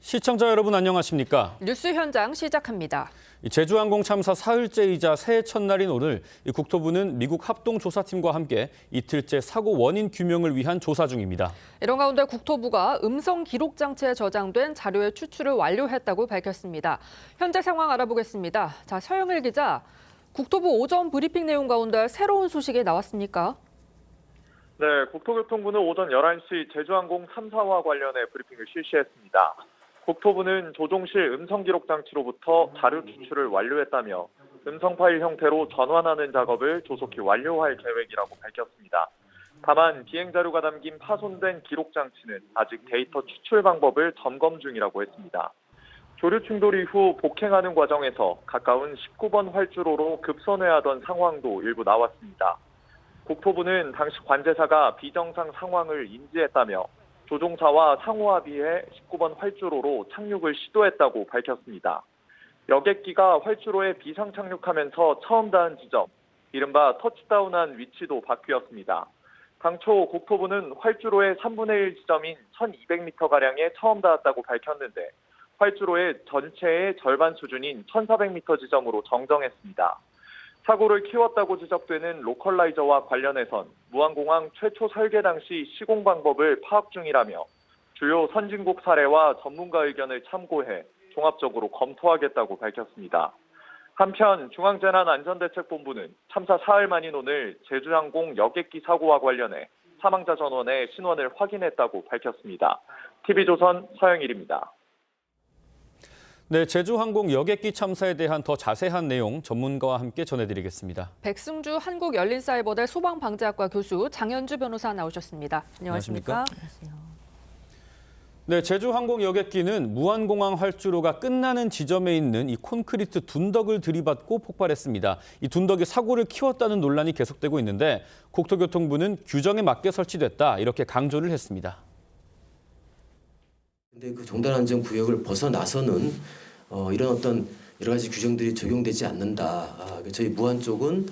시청자 여러분 안녕하십니까? 뉴스 현장 시작합니다. 제주항공 참사 사흘째이자 새해 첫날인 오늘 국토부는 미국 합동조사팀과 함께 이틀째 사고 원인 규명을 위한 조사 중입니다. 이런 가운데 국토부가 음성 기록 장치에 저장된 자료의 추출을 완료했다고 밝혔습니다. 현재 상황 알아보겠습니다. 자, 서영일 기자, 국토부 오전 브리핑 내용 가운데 새로운 소식이 나왔습니까? 네, 국토교통부는 오전 11시 제주항공 참사와 관련해 브리핑을 실시했습니다. 국토부는 조종실 음성기록 장치로부터 자료 추출을 완료했다며 음성 파일 형태로 전환하는 작업을 조속히 완료할 계획이라고 밝혔습니다. 다만 비행 자료가 담긴 파손된 기록 장치는 아직 데이터 추출 방법을 점검 중이라고 했습니다. 조류 충돌 이후 복행하는 과정에서 가까운 19번 활주로로 급선회하던 상황도 일부 나왔습니다. 국토부는 당시 관제사가 비정상 상황을 인지했다며 조종사와 상호 합의해 19번 활주로로 착륙을 시도했다고 밝혔습니다. 여객기가 활주로에 비상 착륙하면서 처음 닿은 지점, 이른바 터치다운한 위치도 바뀌었습니다. 당초 국토부는 활주로의 3분의 1 지점인 1200m가량에 처음 닿았다고 밝혔는데 활주로의 전체의 절반 수준인 1400m 지점으로 정정했습니다. 사고를 키웠다고 지적되는 로컬라이저와 관련해선 무안공항 최초 설계 당시 시공 방법을 파악 중이라며 주요 선진국 사례와 전문가 의견을 참고해 종합적으로 검토하겠다고 밝혔습니다. 한편 중앙재난안전대책본부는 참사 사흘 만인 오늘 제주항공 여객기 사고와 관련해 사망자 전원의 신원을 확인했다고 밝혔습니다. TV조선 서영일입니다. 네, 제주항공 여객기 참사에 대한 더 자세한 내용 전문가와 함께 전해드리겠습니다. 백승주 한국열린사이버대 소방방재학과 교수 장현주 변호사 나오셨습니다. 안녕하십니까? 안녕하십니까? 네, 제주항공 여객기는 무안공항 활주로가 끝나는 지점에 있는 이 콘크리트 둔덕을 들이받고 폭발했습니다. 이 둔덕이 사고를 키웠다는 논란이 계속되고 있는데 국토교통부는 규정에 맞게 설치됐다 이렇게 강조를 했습니다. 근데 그 종단안전 구역을 벗어나서는 이런 어떤 여러 가지 규정들이 적용되지 않는다. 저희 무안 쪽은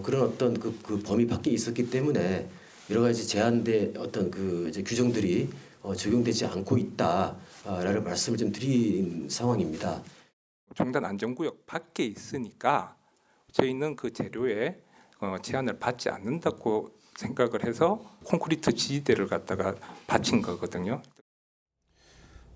그런 어떤 그 범위 밖에 있었기 때문에 여러 가지 제한된 어떤 그 이제 규정들이 적용되지 않고 있다라는 말씀을 좀 드린 상황입니다. 종단 안전구역 밖에 있으니까 저희는 그 재료에 제한을 받지 않는다고 생각을 해서 콘크리트 지지대를 갖다가 받친 거거든요.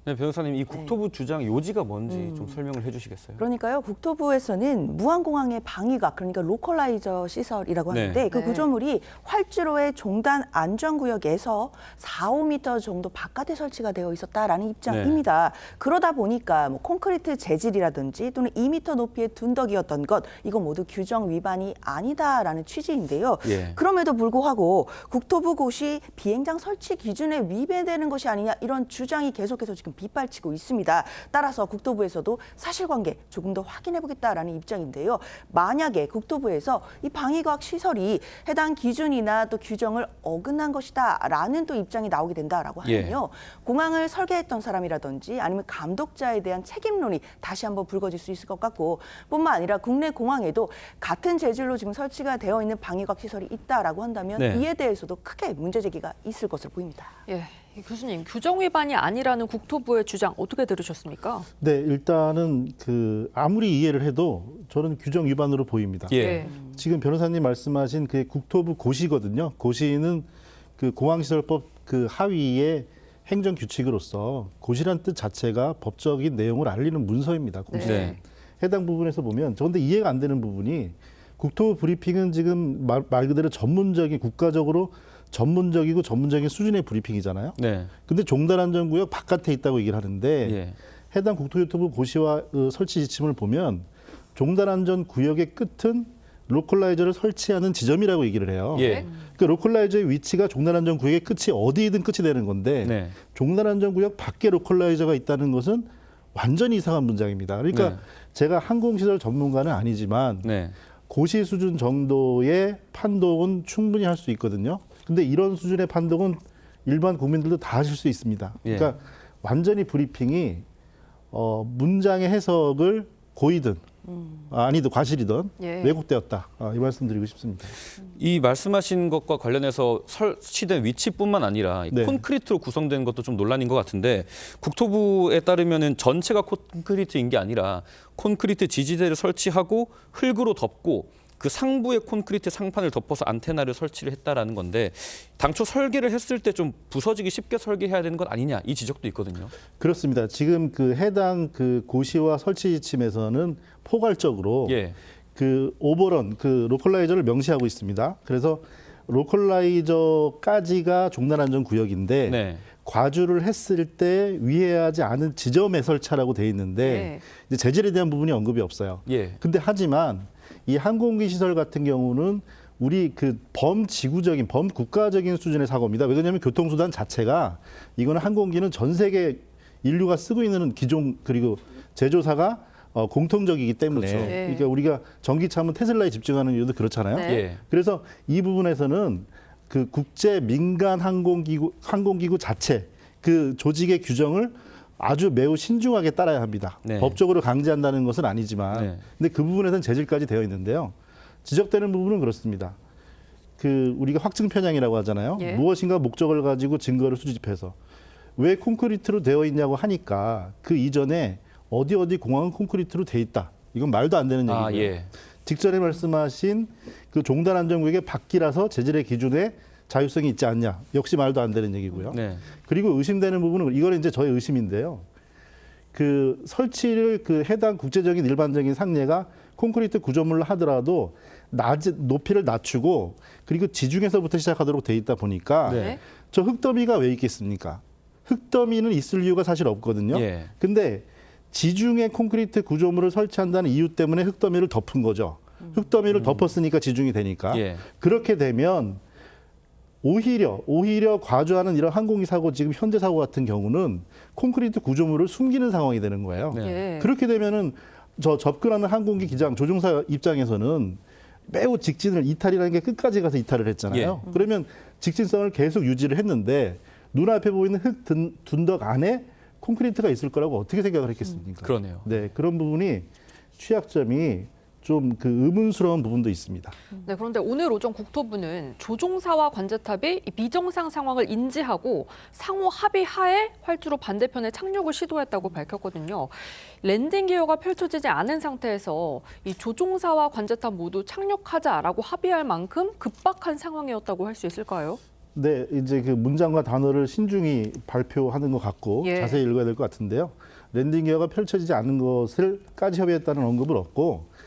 네, 변호사님, 이 국토부 주장 요지가 뭔지 좀 설명을 해주시겠어요? 그러니까요, 국토부에서는 무안공항의 방위각, 그러니까 로컬라이저 시설이라고 하는데 네. 그 구조물이 활주로의 종단 안전구역에서 4, 5m 정도 바깥에 설치가 되어 있었다라는 입장입니다. 그러다 보니까 뭐 콘크리트 재질이라든지 또는 2m 높이의 둔덕이었던 것, 이거 모두 규정 위반이 아니다라는 취지인데요. 예. 그럼에도 불구하고 국토부 고시 비행장 설치 기준에 위배되는 것이 아니냐 이런 주장이 계속해서 지금 빗발치고 있습니다. 따라서 국토부에서도 사실관계 조금 더 확인해보겠다라는 입장인데요. 만약에 국토부에서 이 방위과학 시설이 해당 기준이나 또 규정을 어긋난 것이다라는 또 입장이 나오게 된다라고 하면요. 공항을 설계했던 사람이라든지 아니면 감독자에 대한 책임론이 다시 한번 불거질 수 있을 것 같고 뿐만 아니라 국내 공항에도 같은 재질로 지금 설치가 되어 있는 방위과학 시설이 있다라고 한다면 이에 대해서도 크게 문제 제기가 있을 것으로 보입니다. 예, 교수님, 규정 위반이 아니라는 국토부의 주장 어떻게 들으셨습니까? 네, 일단은 아무리 이해를 해도 저는 규정 위반으로 보입니다. 예. 지금 변호사님 말씀하신 그 국토부 고시거든요. 고시는 그 공항시설법 그 하위의 행정 규칙으로서 고시란 뜻 자체가 법적인 내용을 알리는 문서입니다. 고시. 네. 해당 부분에서 보면 그런데 이해가 안 되는 부분이 국토부 브리핑은 지금 말 그대로 전문적인 국가적으로 전문적이고 전문적인 수준의 브리핑이잖아요. 네. 근데 종단안전구역 바깥에 있다고 얘기를 하는데 예. 해당 국토교통부 고시와 설치 지침을 보면 종단안전구역의 끝은 로컬라이저를 설치하는 지점이라고 얘기를 해요. 예. 그러니까 로컬라이저의 위치가 종단안전구역의 끝이 어디이든 끝이 되는 건데 네. 종단안전구역 밖에 로컬라이저가 있다는 것은 완전히 이상한 문장입니다. 그러니까 네. 제가 항공시설 전문가는 아니지만 네. 고시 수준 정도의 판독은 충분히 할 수 있거든요. 근데 이런 수준의 판독은 일반 국민들도 다 하실 수 있습니다. 그러니까 완전히 브리핑이 문장의 해석을 고의든 아니든 과실이든 예. 왜곡되었다. 이 말씀 드리고 싶습니다. 이 말씀하신 것과 관련해서 설치된 위치뿐만 아니라 이 네. 콘크리트로 구성된 것도 좀 논란인 것 같은데 국토부에 따르면은 전체가 콘크리트인 게 아니라 콘크리트 지지대를 설치하고 흙으로 덮고 그 상부에 콘크리트 상판을 덮어서 안테나를 설치를 했다라는 건데 당초 설계를 했을 때 좀 부서지기 쉽게 설계해야 되는 것 아니냐 이 지적도 있거든요. 그렇습니다. 지금 그 해당 그 고시와 설치 지침에서는 포괄적으로 예. 그 오버런 그 로컬라이저를 명시하고 있습니다. 그래서 로컬라이저까지가 종단안전 구역인데 네. 과주를 했을 때 위해하지 않은 지점에 설치하라고 돼 있는데 예. 이제 재질에 대한 부분이 언급이 없어요. 예. 근데 하지만 이 항공기 시설 같은 경우는 우리 그 범지구적인 범국가적인 수준의 사고입니다. 왜 그러냐면 교통수단 자체가 이거는 항공기는 전 세계 인류가 쓰고 있는 기종 그리고 제조사가 공통적이기 때문에 그렇죠. 예. 그러니까 우리가 전기차면 테슬라에 집중하는 이유도 그렇잖아요. 네. 예. 그래서 이 부분에서는 그 국제 민간 항공기구 자체 그 조직의 규정을 아주 매우 신중하게 따라야 합니다. 네. 법적으로 강제한다는 것은 아니지만, 네. 근데 그 부분에서는 재질까지 되어 있는데요. 지적되는 부분은 그렇습니다. 그 우리가 확증 편향이라고 하잖아요. 예. 무엇인가 목적을 가지고 증거를 수집해서 왜 콘크리트로 되어 있냐고 하니까 그 이전에 어디 공항은 콘크리트로 돼 있다. 이건 말도 안 되는 얘기고요. 아, 예. 직전에 말씀하신 그 종단 안전구역의 밖이라서 재질의 기준에 자율성이 있지 않냐. 역시 말도 안 되는 얘기고요. 네. 그리고 의심되는 부분은 이거는 이제 저의 의심인데요. 그 설치를 그 해당 국제적인 일반적인 상례가 콘크리트 구조물로 하더라도 높이를 낮추고 그리고 지중에서부터 시작하도록 돼 있다 보니까 네. 저 흙더미가 왜 있겠습니까? 흙더미는 있을 이유가 사실 없거든요. 예. 근데 지중해 콘크리트 구조물을 설치한다는 이유 때문에 흙더미를 덮은 거죠. 흙더미를 덮었으니까 지중이 되니까. 예. 그렇게 되면 오히려 과주하는 이런 항공기 사고 지금 현재 사고 같은 경우는 콘크리트 구조물을 숨기는 상황이 되는 거예요. 네. 예. 그렇게 되면은 저 접근하는 항공기 기장 조종사 입장에서는 매우 직진을 이탈이라는 게 끝까지 가서 이탈을 했잖아요. 그러면 직진성을 계속 유지를 했는데 눈앞에 보이는 흙 둔덕 안에 콘크리트가 있을 거라고 어떻게 생각을 했겠습니까? 그러네요. 네, 그런 부분이 취약점이 좀 그 의문스러운 부분도 있습니다. 네, 그런데 오늘 오전 국토부는 조종사와 관제탑이 이 비정상 상황을 인지하고 상호 합의하에 활주로 반대편에 착륙을 시도했다고 밝혔거든요. 랜딩 기어가 펼쳐지지 않은 상태에서 이 조종사와 관제탑 모두 착륙하자라고 합의할 만큼 급박한 상황이었다고 할 수 있을까요? 네, 이제 그 문장과 단어를 신중히 발표하는 것 같고 예. 자세히 읽어야 될 것 같은데요. 랜딩 기어가 펼쳐지지 않은 것을까지 협의했다는 언급을 얻고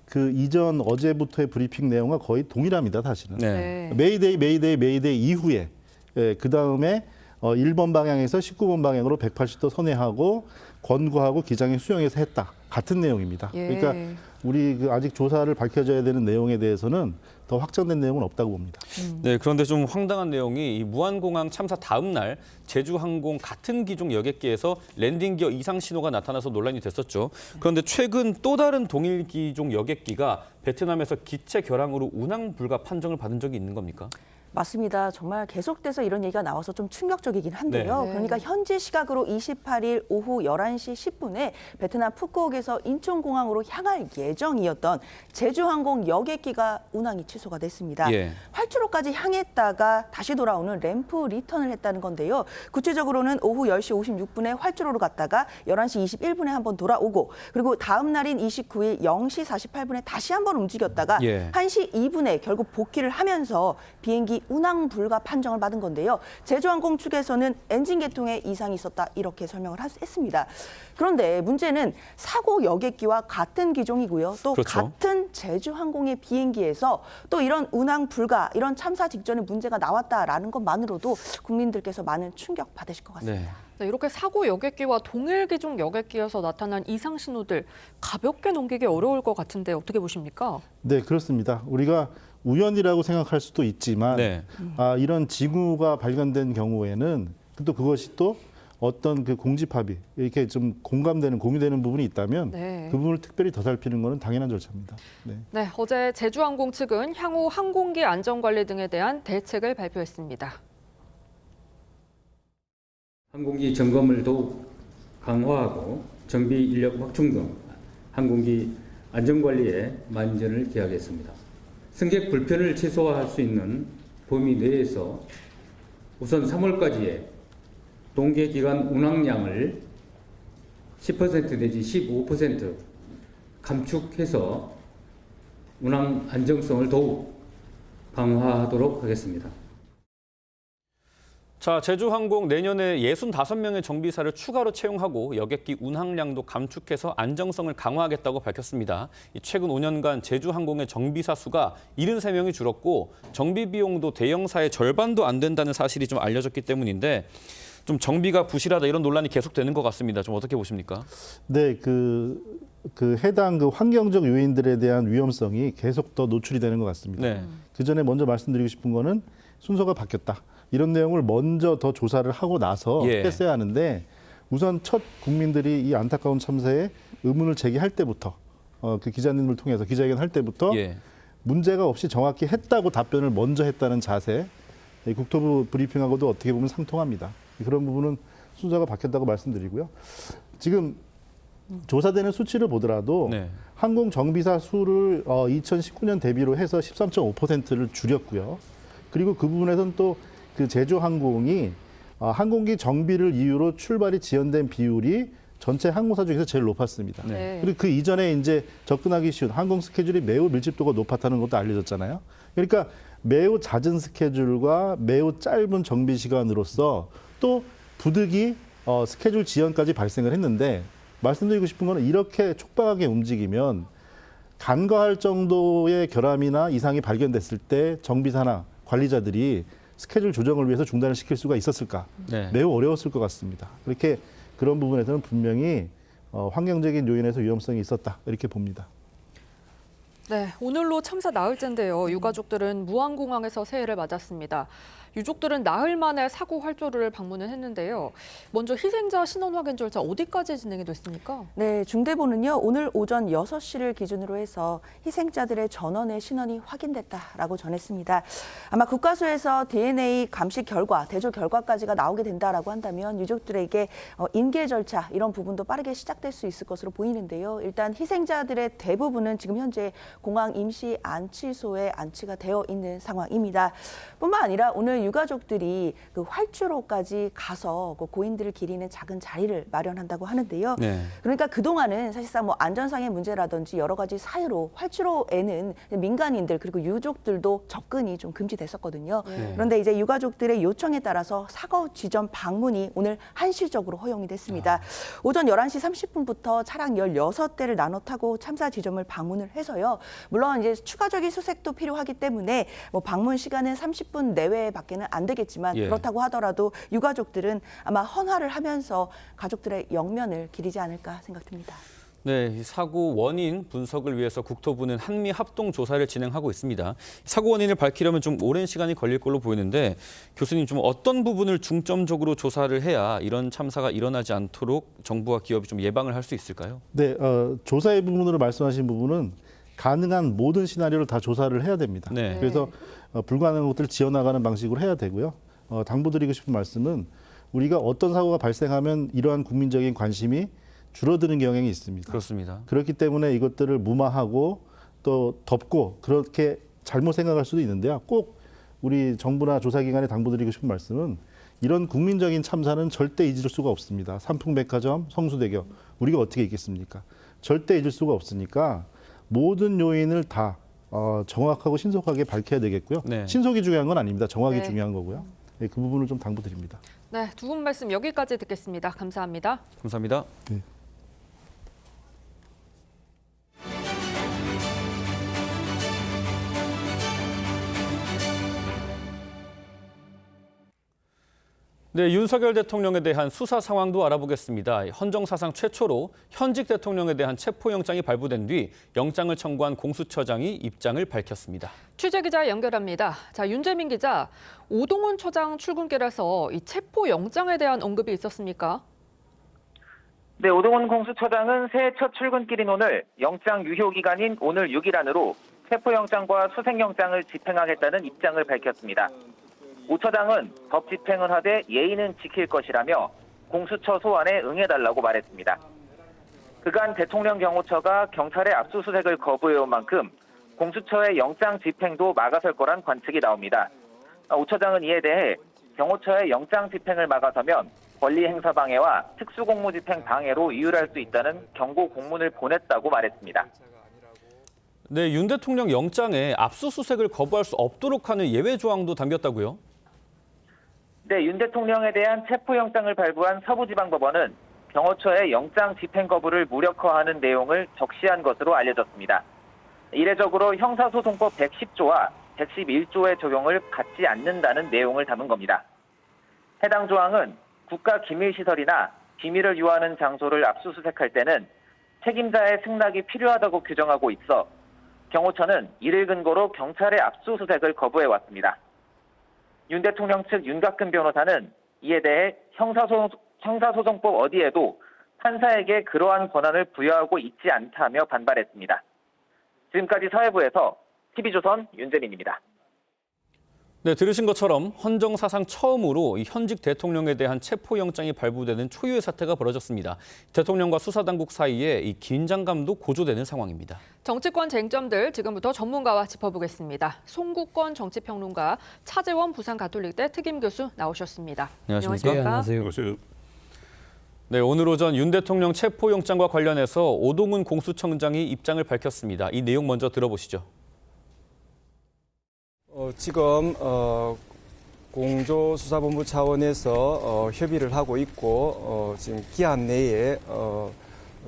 그 이전 어제부터의 브리핑 내용과 거의 동일합니다, 사실은. 네. 메이데이 이후에 그 다음에 1번 방향에서 19번 방향으로 180도 선회하고 권고하고 기장에 수용해서 했다. 같은 내용입니다. 예. 그러니까 우리 그 아직 조사를 밝혀져야 되는 내용에 대해서는 더 확정된 내용은 없다고 봅니다. 네, 그런데 좀 황당한 내용이 이 무안공항 참사 다음 날 제주항공 같은 기종 여객기에서 랜딩 기어 이상 신호가 나타나서 논란이 됐었죠. 그런데 최근 또 다른 동일 기종 여객기가 베트남에서 기체 결항으로 운항 불가 판정을 받은 적이 있는 겁니까? 맞습니다. 정말 계속돼서 이런 얘기가 나와서 좀 충격적이긴 한데요. 네. 그러니까 현지 시각으로 28일 오후 11시 10분에 베트남 푸꾸옥에서 인천공항으로 향할 예정이었던 제주항공 여객기가 운항이 취소가 됐습니다. 예. 활주로까지 향했다가 다시 돌아오는 램프 리턴을 했다는 건데요. 구체적으로는 오후 10시 56분에 활주로로 갔다가 11시 21분에 한번 돌아오고 그리고 다음 날인 29일 0시 48분에 다시 한번 움직였다가 예. 1시 2분에 결국 복귀를 하면서 비행기 운항 불가 판정을 받은 건데요. 제주항공 측에서는 엔진 개통에 이상이 있었다 이렇게 설명을 했습니다. 그런데 문제는 사고 여객기와 같은 기종이고요. 또 그렇죠. 같은 제주항공의 비행기에서 또 이런 운항 불가, 이런 참사 직전에 문제가 나왔다라는 것만으로도 국민들께서 많은 충격 받으실 것 같습니다. 네. 네, 이렇게 사고 여객기와 동일 기종 여객기에서 나타난 이상 신호들 가볍게 넘기기 어려울 것 같은데 어떻게 보십니까? 네, 그렇습니다. 우리가 우연이라고 생각할 수도 있지만 네. 이런 징후가 발견된 경우에는 또 그것이 또 어떤 그 공집합의 이렇게 좀 공감되는 공유되는 부분이 있다면 네. 그 부분을 특별히 더 살피는 것은 당연한 절차입니다. 네. 네, 어제 제주항공 측은 향후 항공기 안전관리 등에 대한 대책을 발표했습니다. 항공기 점검을 더욱 강화하고 정비 인력 확충 등 항공기 안전관리에 만전을 기하겠습니다. 승객 불편을 최소화할 수 있는 범위 내에서 우선 3월까지의 동계기간 운항량을 10% 내지 15% 감축해서 운항 안정성을 더욱 강화하도록 하겠습니다. 자, 제주항공 내년에 65명의 정비사를 추가로 채용하고 여객기 운항량도 감축해서 안정성을 강화하겠다고 밝혔습니다. 최근 5년간 제주항공의 정비사 수가 73명이 줄었고 정비 비용도 대형사의 절반도 안 된다는 사실이 좀 알려졌기 때문인데 좀 정비가 부실하다 이런 논란이 계속되는 것 같습니다. 좀 어떻게 보십니까? 네, 그 해당 그 환경적 요인들에 대한 위험성이 계속 더 노출이 되는 것 같습니다. 네. 그 전에 먼저 말씀드리고 싶은 거는 순서가 바뀌었다. 이런 내용을 먼저 더 조사를 하고 나서 했어야 하는데 우선 첫 국민들이 이 안타까운 참사에 의문을 제기할 때부터 그 기자님을 통해서 기자회견 할 때부터 문제가 없이 정확히 했다고 답변을 먼저 했다는 자세, 국토부 브리핑하고도 어떻게 보면 상통합니다. 그런 부분은 순서가 바뀌었다고 말씀드리고요. 지금 조사되는 수치를 보더라도 항공 정비사 수를 2019년 대비로 해서 13.5%를 줄였고요. 그리고 그 부분에서는 또 그 제주항공이 항공기 정비를 이유로 출발이 지연된 비율이 전체 항공사 중에서 제일 높았습니다. 그리고 그 이전에 이제 접근하기 쉬운 항공 스케줄이 매우 밀집도가 높았다는 것도 알려졌잖아요. 그러니까 매우 잦은 스케줄과 매우 짧은 정비 시간으로서 또 부득이 스케줄 지연까지 발생을 했는데 말씀드리고 싶은 거는 이렇게 촉박하게 움직이면 간과할 정도의 결함이나 이상이 발견됐을 때 정비사나 관리자들이 스케줄 조정을 위해서 중단을 시킬 수가 있었을까? 매우 어려웠을 것 같습니다. 그렇게 그런 부분에서는 분명히 환경적인 요인에서 위험성이 있었다 이렇게 봅니다. 네, 오늘로 참사 나흘째인데요. 유가족들은 무안공항에서 새해를 맞았습니다. 유족들은 나흘 만에 사고 활주로를 방문을 했는데요. 먼저 희생자 신원 확인 절차 어디까지 진행이 됐습니까? 네, 중대본은요. 오늘 오전 6시를 기준으로 해서 희생자들의 전원의 신원이 확인됐다라고 전했습니다. 아마 국가수에서 DNA 감식 결과, 대조 결과까지가 나오게 된다라고 한다면 유족들에게 인계 절차 이런 부분도 빠르게 시작될 수 있을 것으로 보이는데요. 일단 희생자들의 대부분은 지금 현재 공항 임시 안치소에 안치가 되어 있는 상황입니다. 뿐만 아니라 오늘 유가족들이 그 활주로까지 가서 그 고인들을 기리는 작은 자리를 마련한다고 하는데요. 그러니까 그동안은 사실상 뭐 안전상의 문제라든지 여러 가지 사유로 활주로에는 민간인들 그리고 유족들도 접근이 좀 금지됐었거든요. 그런데 이제 유가족들의 요청에 따라서 사고 지점 방문이 오늘 한시적으로 허용이 됐습니다. 오전 11시 30분부터 차량 16대를 나눠 타고 참사 지점을 방문을 해서요. 물론 이제 추가적인 수색도 필요하기 때문에 뭐 방문 시간은 30분 내외밖에는 안 되겠지만 그렇다고 하더라도 유가족들은 아마 헌화를 하면서 가족들의 영면을 기리지 않을까 생각됩니다. 네, 사고 원인 분석을 위해서 국토부는 한미 합동 조사를 진행하고 있습니다. 사고 원인을 밝히려면 좀 오랜 시간이 걸릴 걸로 보이는데 교수님 좀 어떤 부분을 중점적으로 조사를 해야 이런 참사가 일어나지 않도록 정부와 기업이 좀 예방을 할 수 있을까요? 네, 조사의 부분으로 말씀하신 부분은 가능한 모든 시나리오를 다 조사를 해야 됩니다. 그래서 불가능한 것들을 지어나가는 방식으로 해야 되고요. 당부드리고 싶은 말씀은 우리가 어떤 사고가 발생하면 이러한 국민적인 관심이 줄어드는 경향이 있습니다. 그렇습니다. 그렇기 때문에 이것들을 무마하고 또 덮고 그렇게 잘못 생각할 수도 있는데요. 꼭 우리 정부나 조사기관에 당부드리고 싶은 말씀은 이런 국민적인 참사는 절대 잊을 수가 없습니다. 삼풍백화점, 성수대교 우리가 어떻게 잊겠습니까? 절대 잊을 수가 없으니까 모든 요인을 다 정확하고 신속하게 밝혀야 되겠고요. 신속이 중요한 건 아닙니다. 정확이 중요한 거고요. 그 부분을 좀 당부드립니다. 네, 두 분 말씀 여기까지 듣겠습니다. 감사합니다. 감사합니다. 네, 윤석열 대통령에 대한 수사 상황도 알아보겠습니다. 헌정사상 최초로 현직 대통령에 대한 체포영장이 발부된 뒤 영장을 청구한 공수처장이 입장을 밝혔습니다. 취재기자 연결합니다. 자, 윤재민 기자, 오동훈 처장 출근길에서 이 체포영장에 대한 언급이 있었습니까? 네, 오동훈 공수처장은 새해 첫 출근길인 오늘 영장 유효 기간인 오늘 6일 안으로 체포영장과 수색영장을 집행하겠다는 입장을 밝혔습니다. 오 처장은 법 집행은 하되 예의는 지킬 것이라며 공수처 소환에 응해달라고 말했습니다. 그간 대통령 경호처가 경찰의 압수수색을 거부해온 만큼 공수처의 영장 집행도 막아설 거란 관측이 나옵니다. 오 처장은 이에 대해 경호처의 영장 집행을 막아서면 권리 행사 방해와 특수공무집행 방해로 이율할 수 있다는 경고 공문을 보냈다고 말했습니다. 네, 윤 대통령 영장에 압수수색을 거부할 수 없도록 하는 예외 조항도 담겼다고요? 네, 윤 대통령에 대한 체포영장을 발부한 서부지방법원은 경호처의 영장 집행 거부를 무력화하는 내용을 적시한 것으로 알려졌습니다. 이례적으로 형사소송법 110조와 111조의 적용을 받지 않는다는 내용을 담은 겁니다. 해당 조항은 국가기밀시설이나 비밀을 유하는 장소를 압수수색할 때는 책임자의 승낙이 필요하다고 규정하고 있어 경호처는 이를 근거로 경찰의 압수수색을 거부해왔습니다. 윤 대통령 측 윤곽근 변호사는 이에 대해 형사소송법 어디에도 판사에게 그러한 권한을 부여하고 있지 않다며 반발했습니다. 지금까지 사회부에서 TV조선 윤재민입니다. 네, 들으신 것처럼 헌정 사상 처음으로 이 현직 대통령에 대한 체포영장이 발부되는 초유의 사태가 벌어졌습니다. 대통령과 수사당국 사이에 이 긴장감도 고조되는 상황입니다. 정치권 쟁점들 지금부터 전문가와 짚어보겠습니다. 송국권 정치평론가, 차재원 부산가톨릭대 특임교수 나오셨습니다. 안녕하십니까? 네, 안녕하세요. 네, 오늘 오전 윤 대통령 체포영장과 관련해서 오동훈 공수처장이 입장을 밝혔습니다. 이 내용 먼저 들어보시죠. 지금 공조수사본부 차원에서 협의를 하고 있고 지금 기한 내에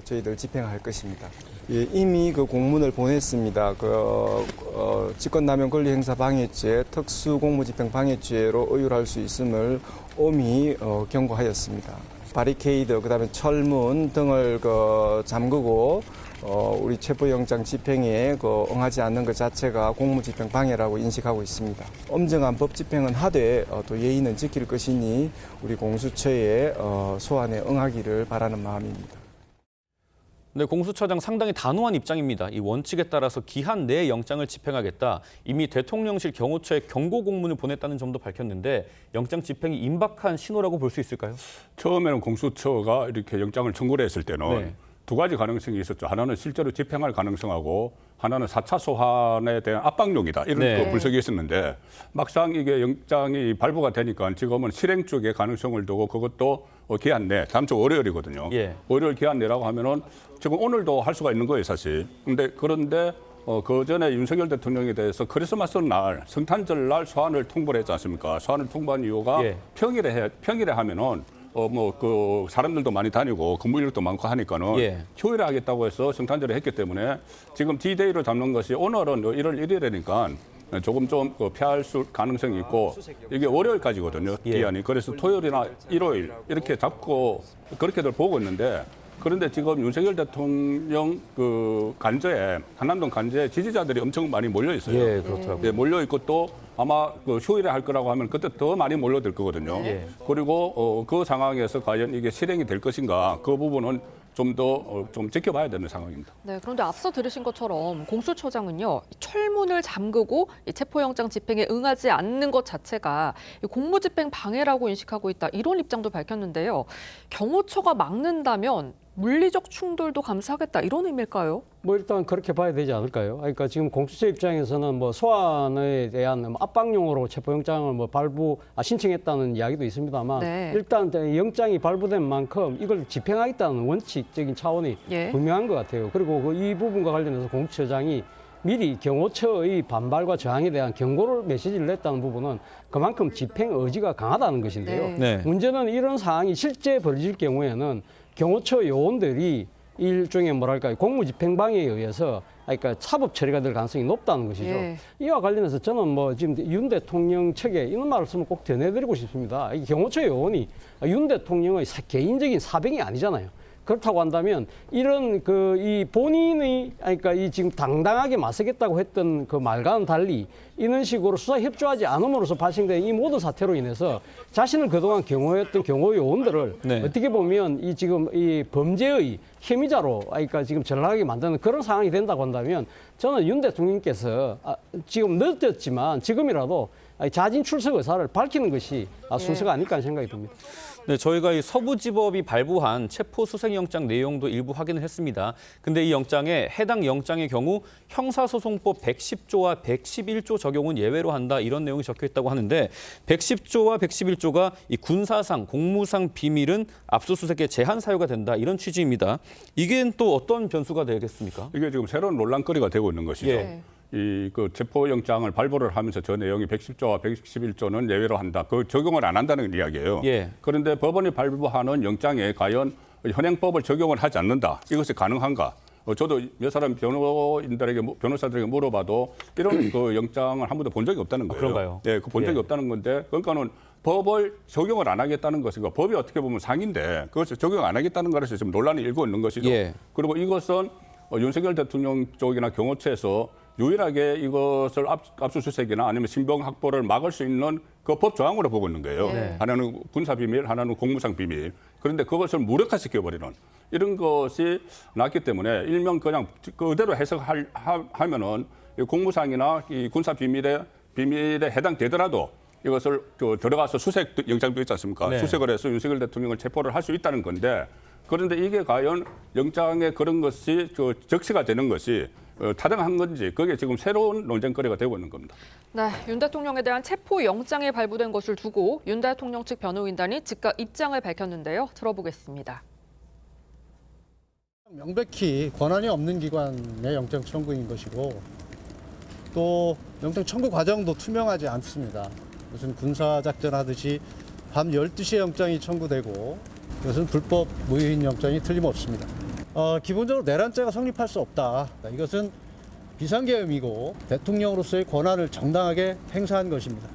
저희들 집행할 것입니다. 예, 이미 그 공문을 보냈습니다. 직권남용 권리행사방해죄, 특수공무집행방해죄로 의율할 수 있음을 엄히 경고하였습니다. 바리케이드, 그다음에 철문 등을 잠그고 우리 체포영장 집행에 응하지 않는 것 자체가 공무집행 방해라고 인식하고 있습니다. 엄정한 법 집행은 하되 또 예의는 지킬 것이니 우리 공수처의 소환에 응하기를 바라는 마음입니다. 네, 공수처장 상당히 단호한 입장입니다. 이 원칙에 따라서 기한 내에 영장을 집행하겠다. 이미 대통령실 경호처에 경고 공문을 보냈다는 점도 밝혔는데 영장 집행이 임박한 신호라고 볼 수 있을까요? 처음에는 공수처가 이렇게 영장을 청구를 했을 때는 네. 두 가지 가능성이 있었죠. 하나는 실제로 집행할 가능성하고 하나는 4차 소환에 대한 압박용이다. 이런 네. 분석이 있었는데 막상 이게 영장이 발부가 되니까 지금은 실행 쪽에 가능성을 두고 그것도 기한 내, 다음 주 월요일이거든요. 예. 월요일 기한 내라고 하면은 지금 오늘도 할 수가 있는 거예요, 사실. 그런데 그 전에 윤석열 대통령에 대해서 크리스마스 날, 성탄절 날 소환을 통보를 했지 않습니까? 소환을 통보한 이유가 예. 평일에 하면은 사람들도 많이 다니고 근무 인력도 많고 하니까는 예. 휴일에 하겠다고 해서 성탄절에 했기 때문에 지금 D-Day로 잡는 것이 오늘은 1월 1일이니까 조금 좀 피할 가능성이 있고 이게 월요일까지거든요. 예. 기한이. 그래서 토요일이나 일요일 이렇게 잡고 그렇게들 보고 있는데 그런데 지금 윤석열 대통령 간저에 한남동 간저에 지지자들이 엄청 많이 몰려 있어요. 예, 그렇더라고요. 예, 몰려 있고 또 아마 휴일에 할 거라고 하면 그때 더 많이 몰려들 거거든요. 예. 그리고 그 상황에서 과연 이게 실행이 될 것인가 그 부분은 좀 더 좀 지켜봐야 되는 상황입니다. 네, 그런데 앞서 들으신 것처럼 공수처장은요, 철문을 잠그고 이 체포영장 집행에 응하지 않는 것 자체가 공무집행 방해라고 인식하고 있다, 이런 입장도 밝혔는데요. 경호처가 막는다면 물리적 충돌도 감수하겠다, 이런 의미일까요? 뭐 일단 그렇게 봐야 되지 않을까요? 그러니까 지금 공수처 입장에서는 뭐 소환에 대한 압박용으로 체포영장을 신청했다는 이야기도 있습니다만 네. 일단 영장이 발부된 만큼 이걸 집행하겠다는 원칙적인 차원이 예. 분명한 것 같아요. 그리고 이 부분과 관련해서 공수처장이 미리 경호처의 반발과 저항에 대한 경고를 메시지를 냈다는 부분은 그만큼 집행 의지가 강하다는 것인데요. 네. 네. 문제는 이런 상황이 실제 벌어질 경우에는 경호처 요원들이 일종의 공무집행방해에 의해서 사법 처리가 될 가능성이 높다는 것이죠. 예. 이와 관련해서 저는 지금 윤 대통령 측에 이런 말씀을 꼭 전해드리고 싶습니다. 이 경호처 요원이 윤 대통령의 개인적인 사병이 아니잖아요. 그렇다고 한다면 이런 이 본인의 이 지금 당당하게 맞서겠다고 했던 그 말과는 달리 이런 식으로 수사 협조하지 않음으로써 발생된 이 모든 사태로 인해서 자신을 그동안 경호했던 경호 요원들을 네. 어떻게 보면 이 지금 이 범죄의 혐의자로 그러니까 지금 전락하게 만드는 그런 상황이 된다고 한다면 저는 윤 대통령께서 지금 늦었지만 지금이라도 자진 출석 의사를 밝히는 것이 순서가 아닐까 하는 생각이 듭니다. 네, 저희가 이 서부지법이 발부한 체포수색영장 내용도 일부 확인을 했습니다. 근데 이 영장에 해당 영장의 경우 형사소송법 110조와 111조 적용은 예외로 한다 이런 내용이 적혀 있다고 하는데 110조와 111조가 이 군사상, 공무상 비밀은 압수수색에 제한 사유가 된다 이런 취지입니다. 이게 또 어떤 변수가 되겠습니까? 이게 지금 새로운 논란거리가 되고 있는 것이죠. 예. 이 그 체포영장을 발부를 하면서 저 내용이 110조와 111조는 예외로 한다. 그 적용을 안 한다는 이야기예요. 예. 그런데 법원이 발부하는 영장에 과연 현행법을 적용을 하지 않는다. 이것이 가능한가? 저도 몇 사람 변호사들에게 물어봐도 이런 그 영장을 한 번도 본 적이 없다는 거예요. 그런가요? 네, 그 본 적이 없다는 건데 그러니까는 법을 적용을 안 하겠다는 것이고 법이 어떻게 보면 상인데 그것을 적용 안 하겠다는 것에서 지금 논란이 일고 있는 것이죠. 예. 그리고 이것은 윤석열 대통령 쪽이나 경호처에서 유일하게 이것을 압수수색이나 아니면 신병 확보를 막을 수 있는 그 법 조항으로 보고 있는 거예요. 네. 하나는 군사비밀, 하나는 공무상 비밀. 그런데 그것을 무력화시켜버리는 이런 것이 났기 때문에 일명 그냥 그대로 해석하면은 공무상이나 이 군사비밀에 해당되더라도 이것을 들어가서 수색 영장도 있지 않습니까? 네. 수색을 해서 윤석열 대통령을 체포를 할 수 있다는 건데 그런데 이게 과연 영장에 그런 것이 적시가 되는 것이 타당한 건지 그게 지금 새로운 논쟁거리가 되고 있는 겁니다. 네, 윤 대통령에 대한 체포 영장이 발부된 것을 두고 윤 대통령 측 변호인단이 즉각 입장을 밝혔는데요. 들어보겠습니다. 명백히 권한이 없는 기관의 영장 청구인 것이고 또 영장 청구 과정도 투명하지 않습니다. 무슨 군사작전 하듯이 밤 12시에 영장이 청구되고 이것은 불법 무효인 영장이 틀림없습니다. 기본적으로 내란죄가 성립할 수 없다. 이것은 비상계엄이고 대통령으로서의 권한을 정당하게 행사한 것입니다.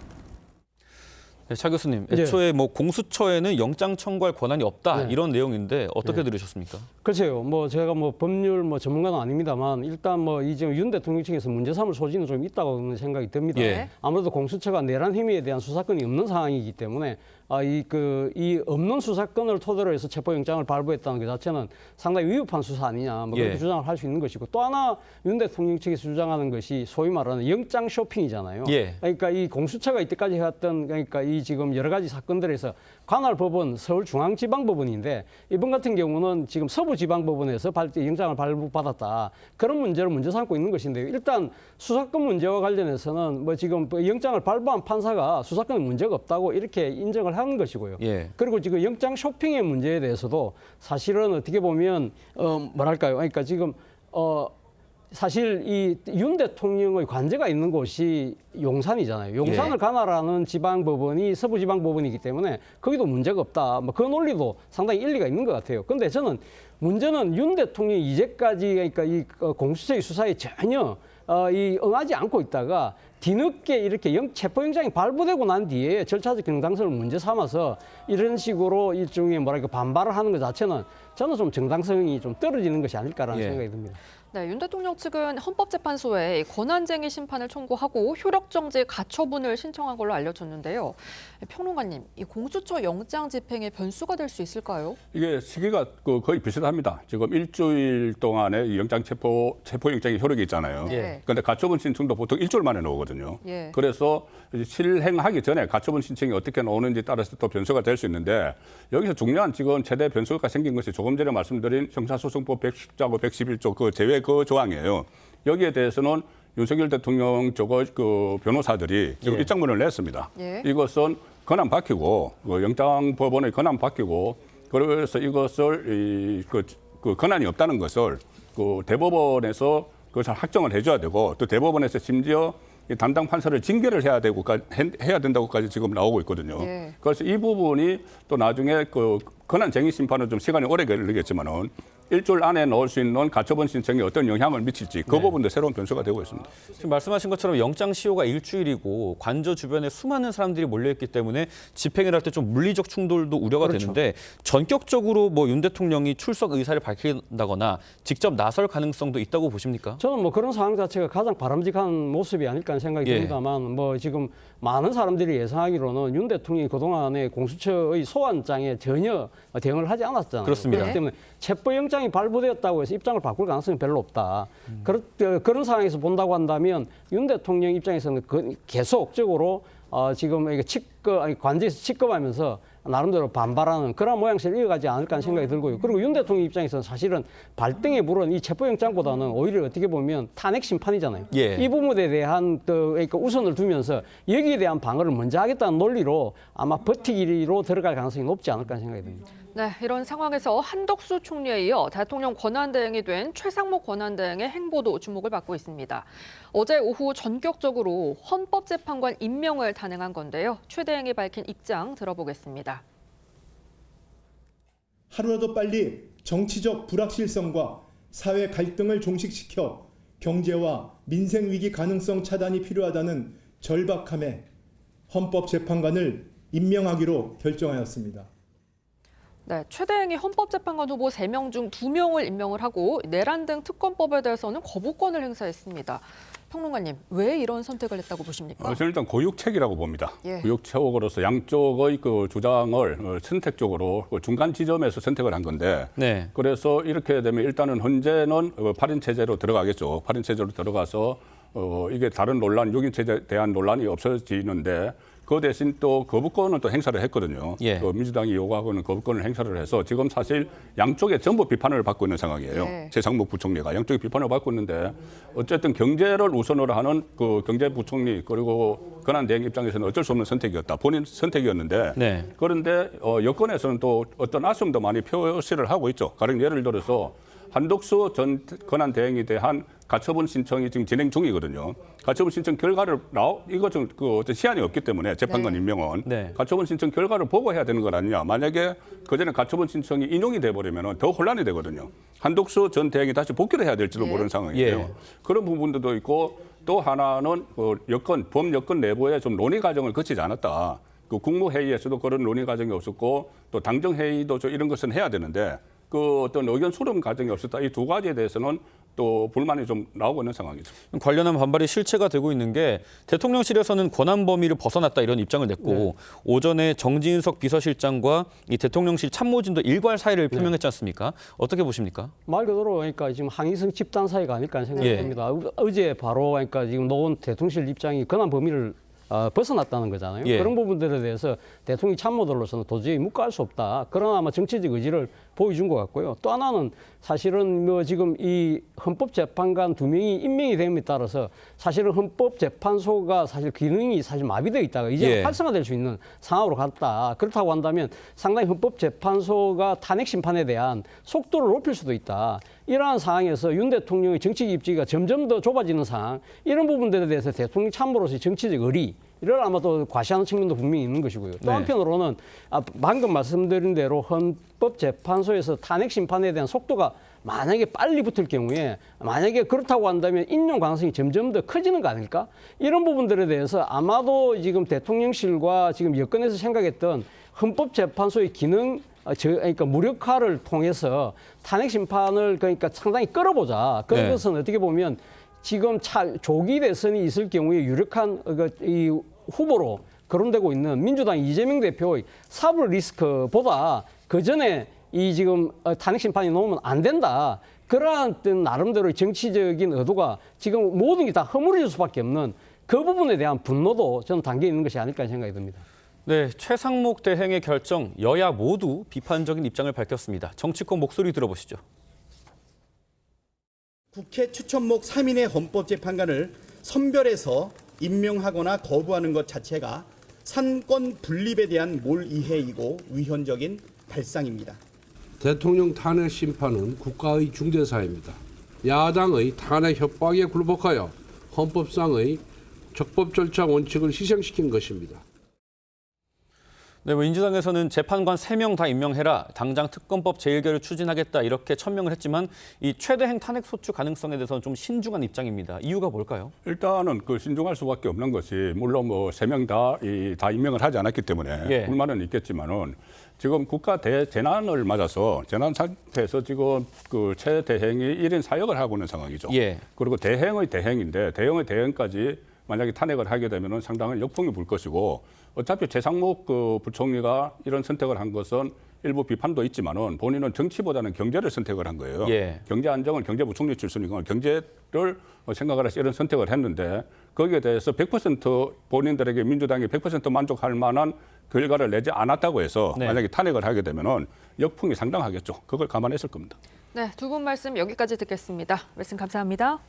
네, 차 교수님, 애초에 뭐 공수처에는 영장 청구할 권한이 없다 이런 내용인데 어떻게 들으셨습니까? 글쎄요, 제가 법률 전문가는 아닙니다만 일단 이제 윤 대통령 측에서 문제 삼을 소지는 좀 있다고 생각이 듭니다. 예. 아무래도 공수처가 내란 혐의에 대한 수사권이 없는 상황이기 때문에 이 없는 수사권을 토대로 해서 체포영장을 발부했다는 것 자체는 상당히 위법한 수사 아니냐 그렇게 주장을 할 수 있는 것이고 또 하나 윤 대통령 측에서 주장하는 것이 소위 말하는 영장 쇼핑이잖아요. 예. 그러니까 이 공수처가 이때까지 해왔던 그러니까 이 지금 여러 가지 사건들에서 관할 법원 서울중앙지방법원인데 이번 같은 경우는 지금 서부지방법원에서 영장을 발부받았다. 그런 문제를 문제 삼고 있는 것인데요. 일단 수사권 문제와 관련해서는 지금 영장을 발부한 판사가 수사권에 문제가 없다고 이렇게 인정을 하는 것이고요. 예. 그리고 지금 영장 쇼핑의 문제에 대해서도 사실은 어떻게 보면 그러니까 지금 사실 이 윤 대통령의 관제가 있는 곳이 용산이잖아요. 용산을 관할하는 지방법원이 서부지방법원이기 때문에 거기도 문제가 없다. 그 논리도 상당히 일리가 있는 것 같아요. 그런데 저는 문제는 윤 대통령이 이제까지 그러니까 이 공수처의 수사에 전혀 응하지 않고 있다가 뒤늦게 이렇게 체포영장이 발부되고 난 뒤에 절차적 정당성을 문제 삼아서 이런 식으로 일종의 반발을 하는 것 자체는 저는 좀 정당성이 좀 떨어지는 것이 아닐까라는 생각이 듭니다. 네, 윤 대통령 측은 헌법재판소에 권한쟁의 심판을 청구하고 효력정지 가처분을 신청한 걸로 알려졌는데요. 평론가님, 이 공수처 영장 집행의 변수가 될 수 있을까요? 이게 시기가 거의 비슷합니다. 지금 일주일 동안의 영장 체포영장이 효력이 있잖아요. 그런데 가처분 신청도 보통 일주일 만에 나오거든요. 그래서 실행하기 전에 가처분 신청이 어떻게 나오는지 따라서 또 변수가 될 수 있는데 여기서 중요한 지금 최대 변수가 생긴 것이 조금 전에 말씀드린 형사소송법 110조하고 111조 그 제외 그 조항이에요. 여기에 대해서는 윤석열 대통령 변호사들이 지금 입장문을 냈습니다. 이것은 권한 바뀌고 영장법원의 권한 바뀌고 그래서 이것을 그 권한이 없다는 것을 대법원에서 그것을 확정을 해줘야 되고 또 대법원에서 심지어 담당 판사를 징계를 해야 된다고까지 지금 나오고 있거든요. 그래서 이 부분이 또 나중에 권한쟁의 심판은 좀 시간이 오래 걸리겠지만은 일주일 안에 넣을 수 있는 가처분 신청에 어떤 영향을 미칠지 그 네. 부분도 새로운 변수가 되고 있습니다. 지금 말씀하신 것처럼 영장 시효가 일주일이고 관저 주변에 수많은 사람들이 몰려있기 때문에 집행을 할 때 좀 물리적 충돌도 우려가 그렇죠. 되는데 전격적으로 뭐 윤 대통령이 출석 의사를 밝힌다거나 직접 나설 가능성도 있다고 보십니까? 저는 뭐 그런 상황 자체가 가장 바람직한 모습이 아닐까 하는 생각이 예. 듭니다만 뭐 지금 많은 사람들이 예상하기로는 윤 대통령이 그동안에 공수처의 소환장에 전혀 대응을 하지 않았잖아요. 그렇습니다. 그렇기 때문에 체포영장이 발부되었다고 해서 입장을 바꿀 가능성이 별로 없다. 그런 상황에서 본다고 한다면 윤 대통령 입장에서는 계속적으로 지금 이게 관제에서 직급하면서 나름대로 반발하는 그런 모양새를 이어가지 않을까 하는 생각이 들고요. 그리고 윤 대통령 입장에서는 사실은 발등에 물은 이 체포영장보다는 오히려 어떻게 보면 탄핵 심판이잖아요. 예. 이 부분에 대한 그러니까 우선을 두면서 여기에 대한 방어를 먼저 하겠다는 논리로 아마 버티기로 들어갈 가능성이 높지 않을까 하는 생각이 듭니다. 네, 이런 상황에서 한덕수 총리에 이어 대통령 권한대행이 된 최상목 권한대행의 행보도 주목을 받고 있습니다. 어제 오후 전격적으로 헌법재판관 임명을 단행한 건데요. 최 대행이 밝힌 입장 들어보겠습니다. 하루라도 빨리 정치적 불확실성과 사회 갈등을 종식시켜 경제와 민생 위기 가능성 차단이 필요하다는 절박함에 헌법재판관을 임명하기로 결정하였습니다. 네, 최 대행이 헌법재판관 후보 3명 중 2명을 임명을 하고 내란 등 특검법에 대해서는 거부권을 행사했습니다. 평론가님, 왜 이런 선택을 했다고 보십니까? 저는 일단 고육책이라고 봅니다. 예. 고육책으로서 양쪽의 그 주장을 선택적으로 중간 지점에서 선택을 한 건데 네. 그래서 이렇게 되면 일단은 현재는 8인 체제로 들어가겠죠. 8인 체제로 들어가서 이게 다른 논란, 6인 체제에 대한 논란이 없어지는데 그 대신 또 거부권은 또 행사를 했거든요. 예. 민주당이 요구하고는 거부권을 행사를 해서 지금 사실 양쪽에 전부 비판을 받고 있는 상황이에요. 네. 최상목 부총리가 양쪽에 비판을 받고 있는데 어쨌든 경제를 우선으로 하는 그 경제부총리 그리고 권한대행 입장에서는 어쩔 수 없는 선택이었다. 본인 선택이었는데 네. 그런데 여권에서는 또 어떤 아쉬움도 많이 표시를 하고 있죠. 가령 예를 들어서 한덕수 전 권한대행에 대한 가처분 신청이 지금 진행 중이거든요. 가처분 신청 결과를 이거 좀 어떤 시한이 없기 때문에 재판관 네. 임명은 네. 가처분 신청 결과를 보고 해야 되는 건 아니냐. 만약에 그전에 가처분 신청이 인용이 돼 버리면 더 혼란이 되거든요. 한덕수 전 대행이 다시 복귀를 해야 될지도 모르는 상황이에요. 예. 그런 부분들도 있고 또 하나는 범여권 내부에 좀 논의 과정을 거치지 않았다. 그 국무회의에서도 그런 논의 과정이 없었고 또 당정회의도 이런 것은 해야 되는데 그 어떤 의견 수렴 과정이 없었다. 이 두 가지에 대해서는 또 불만이 좀 나오고 있는 상황이죠. 관련한 반발이 실체가 되고 있는 게 대통령실에서는 권한 범위를 벗어났다 이런 입장을 냈고 네. 오전에 정진석 비서실장과 이 대통령실 참모진도 일괄 사의를 표명했지 않습니까? 어떻게 보십니까? 말 그대로 그러니까 지금 항의성 집단 사이가 아닐까 하는 생각이 예. 듭니다. 어제 바로 그러니까 지금 놓은 대통령실 입장이 권한 범위를 벗어났다는 거잖아요. 예. 그런 부분들에 대해서 대통령 참모들로서는 도저히 묵과할 수 없다. 그러나 아마 정치적 의지를 보여준 것 같고요. 또 하나는 사실은 뭐 지금 이 헌법재판관 2명이 임명이 됨에 따라서 사실은 헌법재판소가 사실 기능이 사실 마비되어 있다가 이제 예. 활성화될 수 있는 상황으로 갔다. 그렇다고 한다면 상당히 헌법재판소가 탄핵 심판에 대한 속도를 높일 수도 있다. 이러한 상황에서 윤 대통령의 정치적 입지가 점점 더 좁아지는 상황, 이런 부분들에 대해서 대통령 참모로서의 정치적 의리, 이를 아마 또 과시하는 측면도 분명히 있는 것이고요. 또 네. 한편으로는 방금 말씀드린 대로 헌법재판소에서 탄핵 심판에 대한 속도가 만약에 빨리 붙을 경우에 만약에 그렇다고 한다면 인용 가능성이 점점 더 커지는 거 아닐까? 이런 부분들에 대해서 아마도 지금 대통령실과 지금 여권에서 생각했던 헌법재판소의 기능 그러니까 무력화를 통해서 탄핵 심판을 그러니까 상당히 끌어보자. 그런 네. 것은 어떻게 보면 지금 조기 대선이 있을 경우에 유력한 이 후보로 거론되고 있는 민주당 이재명 대표의 사법 리스크보다 그 전에 이 지금 탄핵 심판이 놓으면 안 된다. 그러한 나름대로의 정치적인 의도가 지금 모든 게 다 허물어질 수밖에 없는 그 부분에 대한 분노도 저는 담겨 있는 것이 아닐까 생각이 듭니다. 네, 최상목 대행의 결정 여야 모두 비판적인 입장을 밝혔습니다. 정치권 목소리 들어보시죠. 국회 추천목 3인의 헌법재판관을 선별해서 임명하거나 거부하는 것 자체가 삼권 분립에 대한 몰이해이고 위헌적인 발상입니다. 대통령 탄핵 심판은 국가의 중대사입니다. 야당의 탄핵 협박에 굴복하여 헌법상의 적법 절차 원칙을 희생시킨 것입니다. 네, 민주당에서는 재판관 3명 다 임명해라, 당장 특검법 재의결을 추진하겠다 이렇게 천명을 했지만 이 최대행 탄핵 소추 가능성에 대해서는 좀 신중한 입장입니다. 이유가 뭘까요? 일단은 그 신중할 수밖에 없는 것이 물론 뭐 3명 다 임명을 하지 않았기 때문에 불만은 있겠지만은 지금 국가 대재난을 맞아서 재난 상태에서 지금 그 최 대행이 1인 사역을 하고 있는 상황이죠. 그리고 대행의 대행인데 대형의 대행까지 만약에 탄핵을 하게 되면은 상당한 역풍이 불 것이고 어차피 최상목 그 부총리가 이런 선택을 한 것은 일부 비판도 있지만은 본인은 정치보다는 경제를 선택을 한 거예요. 경제 안정은 경제부총리 출신이고 경제를 생각을 해서 이런 선택을 했는데 거기에 대해서 100% 본인들에게 민주당이 100% 만족할 만한 결과를 내지 않았다고 해서 만약에 탄핵을 하게 되면은 역풍이 상당하겠죠. 그걸 감안했을 겁니다. 네, 두 분 말씀 여기까지 듣겠습니다. 말씀 감사합니다.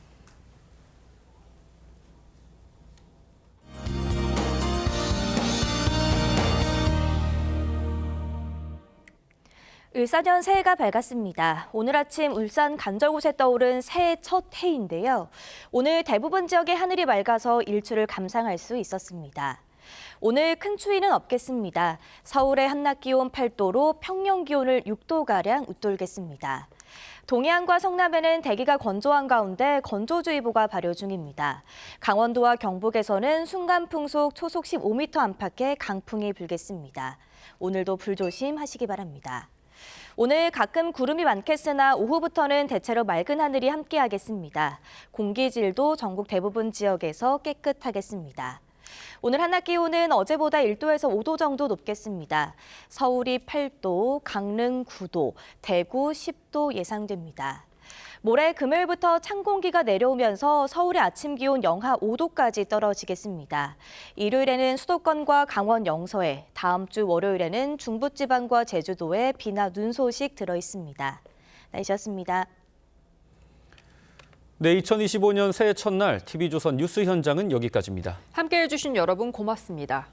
을사년 새해가 밝았습니다. 오늘 아침 울산 간절곶에 떠오른 새해 첫 해인데요. 오늘 대부분 지역의 하늘이 맑아서 일출을 감상할 수 있었습니다. 오늘 큰 추위는 없겠습니다. 서울의 한낮 기온 8도로 평년 기온을 6도가량 웃돌겠습니다. 동해안과 성남에는 대기가 건조한 가운데 건조주의보가 발효 중입니다. 강원도와 경북에서는 순간풍속 초속 15m 안팎의 강풍이 불겠습니다. 오늘도 불조심하시기 바랍니다. 오늘 가끔 구름이 많겠으나 오후부터는 대체로 맑은 하늘이 함께하겠습니다. 공기질도 전국 대부분 지역에서 깨끗하겠습니다. 오늘 한낮 기온은 어제보다 1도에서 5도 정도 높겠습니다. 서울이 8도, 강릉 9도, 대구 10도 예상됩니다. 모레 금요일부터 찬 공기가 내려오면서 서울의 아침 기온 영하 5도까지 떨어지겠습니다. 일요일에는 수도권과 강원 영서에, 다음 주 월요일에는 중부지방과 제주도에 비나 눈 소식 들어있습니다. 날씨였습니다. 네, 2025년 새해 첫날 TV조선 뉴스 현장은 여기까지입니다. 함께해 주신 여러분 고맙습니다.